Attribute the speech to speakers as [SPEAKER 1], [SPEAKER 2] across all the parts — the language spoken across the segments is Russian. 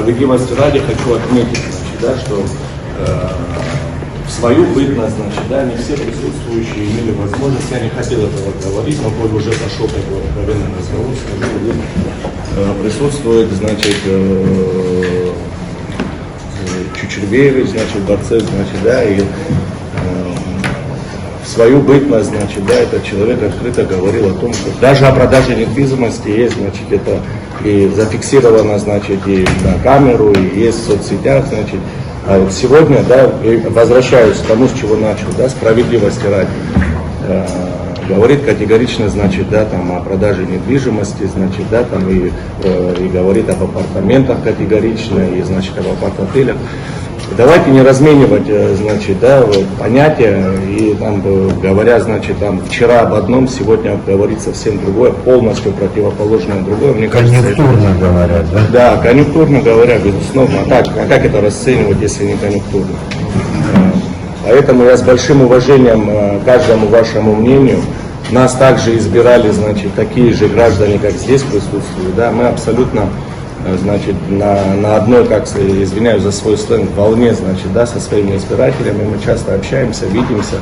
[SPEAKER 1] справедливости ради хочу отметить, значит, да, что в свою бытность, значит, да, не все присутствующие имели возможность, я не хотел этого говорить, но Коль уже пошел такой откровенный разговор, скажу, присутствует, значит, Чучербеевич, значит, Борцев, значит, да, и в свою бытность, значит, да, этот человек открыто говорил о том, что даже о продаже недвижимости есть, значит, это и зафиксировано, значит, и на камеру, и есть в соцсетях, значит. А вот сегодня, да, возвращаюсь к тому, с чего начал, да, справедливости ради, говорит категорично, значит, да, там о продаже недвижимости, значит, да, там и говорит об апартаментах категорично, и, значит, об апарт-отелях. Давайте не разменивать, значит, да, понятия и там, говоря, значит, там вчера об одном, сегодня говорить совсем другое, полностью противоположное другое. Мне кажется,
[SPEAKER 2] конъюнктурно
[SPEAKER 1] это...
[SPEAKER 2] говорят, да?
[SPEAKER 1] Да, конъюнктурно говоря, безусловно. А как это расценивать, если не конъюнктурно? Поэтому я с большим уважением каждому вашему мнению. Нас также избирали, значит, такие же граждане, как здесь присутствуют. Да, мы абсолютно, значит, на одной, как, извиняюсь за свой сленг, волне, значит, да, со своими избирателями. Мы часто общаемся, видимся,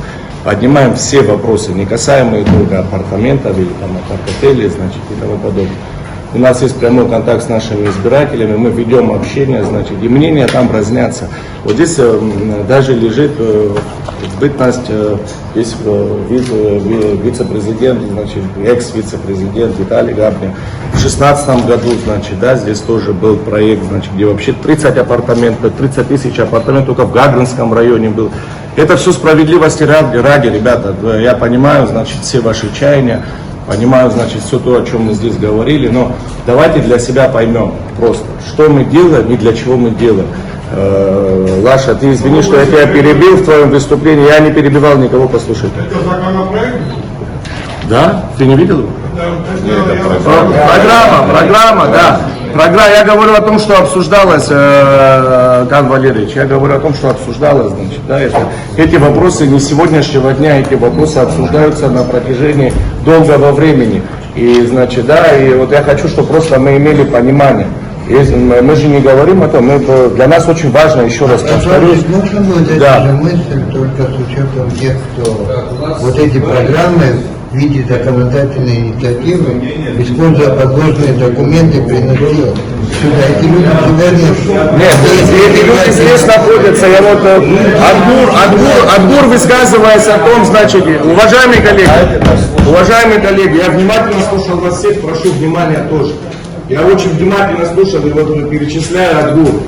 [SPEAKER 1] поднимаем все вопросы, не касаемые только апартаментов или там апарт-отелей, значит, и тому подобное. У нас есть прямой контакт с нашими избирателями, мы ведем общение, значит, и мнения там разнятся. Вот здесь даже лежит бытность, есть вице-президент, значит, экс-вице-президент Виталий Габнин. В 2016 году, значит, да, здесь тоже был проект, значит, где вообще 30 тысяч апартаментов только в Гагринском районе был. Это все справедливости ради, ребята, я понимаю, значит, все ваши чаяния. Понимаю, значит, все то, о чем мы здесь говорили, но давайте для себя поймем просто, что мы делаем и для чего мы делаем. Лаша, ты извини, что я тебя перебил в твоем выступлении, я не перебивал никого, послушай.
[SPEAKER 3] Это законопроект?
[SPEAKER 1] Да? Ты не видел его?
[SPEAKER 3] Да.
[SPEAKER 1] Программа, да. Я говорю о том, что обсуждалось, Кан Валерьевич, я говорю о том, что обсуждалось, значит, да, эти вопросы не с сегодняшнего дня, эти вопросы обсуждаются на протяжении долгого времени. И, значит, да, и вот я хочу, чтобы просто мы имели понимание. Мы же не говорим о том, для нас очень важно, еще раз повторюсь.
[SPEAKER 2] Можно будет
[SPEAKER 1] да.
[SPEAKER 2] эту мысль только с учетом тех, кто вот эти программы в виде законодательной инициативы, используя подложные документы, приносил сюда. Эти люди всегда
[SPEAKER 1] Нет, эти люди здесь находятся. Я вот Адгур высказываясь о том, значит, уважаемые коллеги, я внимательно слушал вас всех, прошу внимания тоже. Я очень внимательно слушал, и вот перечисляю Адгур.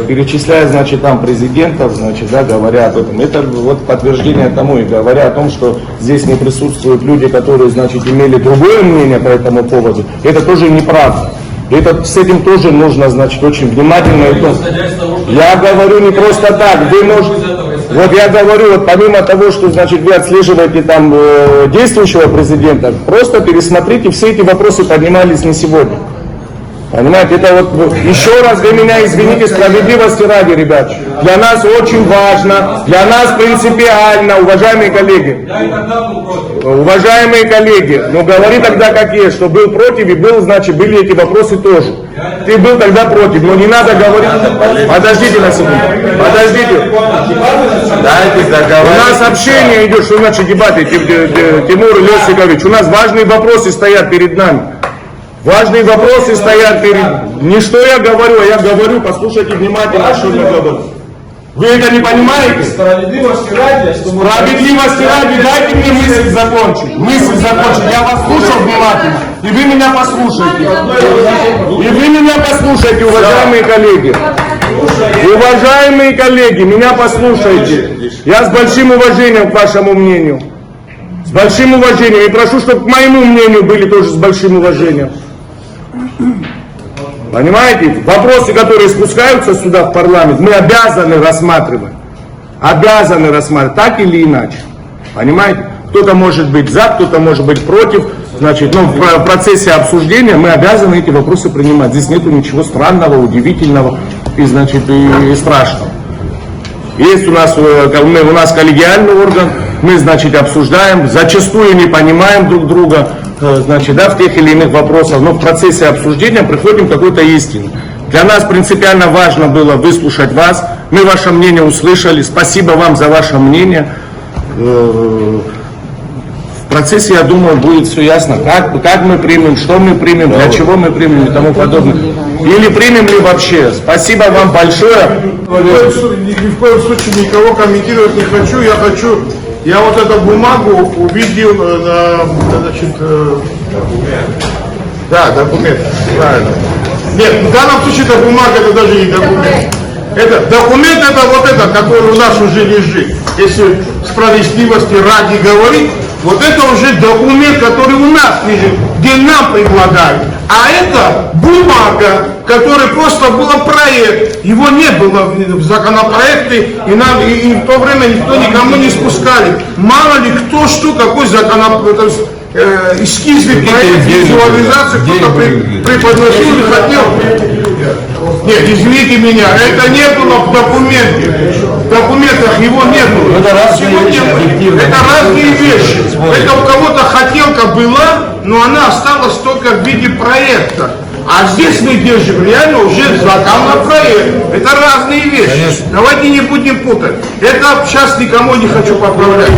[SPEAKER 1] Перечисляя, значит, там президентов, значит, да, говоря об этом. Это вот подтверждение тому, и говоря о том, что здесь не присутствуют люди, которые, значит, имели другое мнение по этому поводу, это тоже неправда. С этим тоже нужно, значит, очень внимательно. Я говорю не просто так, вы можете, вот я говорю, вот помимо того, что, значит, вы отслеживаете там действующего президента, просто пересмотрите, все эти вопросы поднимались не сегодня. Понимаете, это вот еще раз вы меня извините, справедливости ради, ребят. Для нас очень важно, для нас принципиально, уважаемые коллеги. Уважаемые коллеги, ну говори тогда как есть, что был против и был, значит, были эти вопросы тоже. Ты был тогда против, но не надо говорить. Подождите на секунду, подождите. Дайте договорить. У нас общение идет, что значит дебаты, Тимур Лесикович. У нас важные вопросы стоят перед нами. Важные вопросы стоят перед... Не что я говорю, а я говорю, послушайте внимательно, что я говорю. Вы это не понимаете?
[SPEAKER 3] Справедливости ради,
[SPEAKER 1] дайте мне мысль закончить. Я вас слушал внимательно, и вы меня послушайте. Уважаемые коллеги. Уважаемые коллеги, меня послушайте. Я с большим уважением к вашему мнению. С большим уважением. И прошу, чтобы к моему мнению были тоже с большим уважением. Понимаете? Вопросы, которые спускаются сюда в парламент, мы обязаны рассматривать. Так или иначе. Понимаете? Кто-то может быть за, кто-то может быть против. Значит, но в процессе обсуждения мы обязаны эти вопросы принимать. Здесь нету ничего странного, удивительного и, значит, и страшного. Есть у нас коллегиальный орган, мы, значит, обсуждаем, зачастую не понимаем друг друга, значит, да, в тех или иных вопросах, но в процессе обсуждения приходим к какой-то истине. Для нас принципиально важно было выслушать вас. Мы ваше мнение услышали. Спасибо вам за ваше мнение. В процессе, я думаю, будет все ясно, как мы примем, что мы примем, для чего мы примем и тому подобное. Или примем ли вообще. Спасибо вам большое.
[SPEAKER 3] Ни в коем случае никого комментировать не хочу. Я вот эту бумагу увидел значит, да, документ, правильно. Нет, в данном случае эта бумага, это даже не документ. Это документ, это вот это, который у нас уже лежит. Если справедливости ради говорить, вот это уже документ, который у нас лежит, где нам предлагают. А это бумага, которая просто была проект. Его не было в законопроекте, и в то время никто никому не спускали. Мало ли кто что, какой законопроект, эскизный проект, визуализацию кто-то преподносил и хотел. Нет, извините меня, это не было в документе. В документах его не было. Это разные вещи. Это у кого-то хотелка была, но она осталась только в виде проекта. А здесь мы держим реально уже законопроект. Это разные вещи. Давайте не будем путать. Это сейчас никому не хочу поправлять.